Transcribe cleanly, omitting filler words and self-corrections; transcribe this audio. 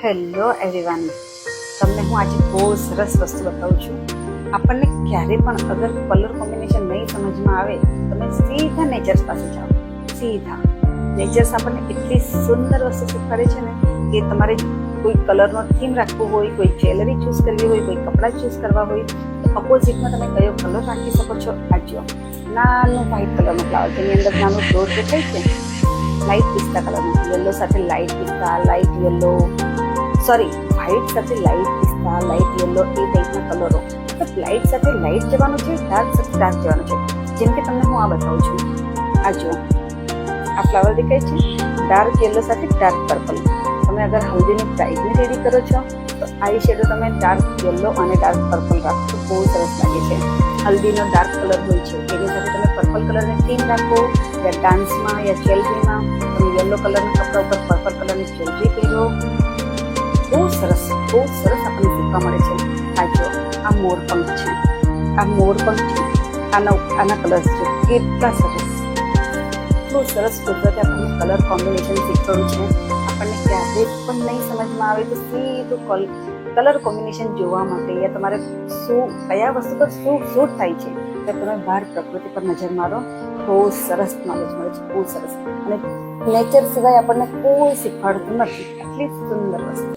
Hello everyone, તમને હું આજે બહુ સરસ વસ્તુ બતાવું છું. આપણને ક્યારે પણ અગર કલર કોમ્બિનેશન નહીં સમજમાં આવે તમે સીધા નેચર્સ પાસે જાઓ. સીધા નેચર્સ આપણને એટલી સુંદર વસ્તુ શીખવાડે છે ને કે તમારે કોઈ કલરનો થીમ રાખવો હોય, કોઈ જ્વેલરી ચૂઝ કરવી હોય, કોઈ કપડાં ચૂઝ કરવા હોય તો અપોઝિટમાં તમે કયો કલર રાખી શકો છો. આ જો નાનું વ્હાઇટ કલરનો ફ્લાવર, જેની અંદર નાનું ડોટ દેખાય છે, લાઇટ પિસ્તા કલરનો, યલો સાથે લાઇટ પિસ્તા, લાઇટ યલો, સોરી વ્હાઇટ સાથે લાઇટ પિસ્તા, લાઇટ યલો, એ ટાઈપના કલરો. મતલબ લાઇટ સાથે લાઇટ જવાનું છે, ડાર્ક સાથે ડાર્ક જવાનું છે. જેમ કે તમને હું આ બતાવું છું. આ જો આ ફ્લાવર દેખાય છે, ડાર્ક યલો સાથે ડાર્ક પર્પલ. તમે અગર હલ્દીની બ્રાઇડને રેડી કરો છો તો આઈ શેડો તમે ડાર્ક યલો અને ડાર્ક પર્પલ રાખો તો બહુ સરસ લાગે છે. હલ્દીનો ડાર્ક કલર હોય છે, એની સાથે તમે પર્પલ કલરની થીમ રાખો, યા ડાન્સમાં યા જ્વેલરીમાં તમે યલો કલરના કપડા ઉપર પર્પલ કલરની જ્વેલરી પહેરો. બહુ સરસ આપણને શીખવા મળે છે. આ જો આ મોરપંખ છે, આ મોરપંખ છે, આના કલર્સ છે, કેટલા સરસ, બહુ સરસ કુદરતે આપણને કલર કોમ્બિનેશન શીખવ્યું છે. આપણને ક્યારે પણ નહીં સમજમાં આવે તો સીધું કલર કોમ્બિનેશન જોવા માટે યા તમારે કયા વસ્તુ પર શું શૂટ થાય છે તો તમે બહાર પ્રકૃતિ પર નજર મારો, બહુ સરસ નોલેજ મળે છે, બહુ સરસ. અને નેચર સિવાય આપણને કોઈ શીખવાડતું નથી, આટલી સુંદર વસ્તુ.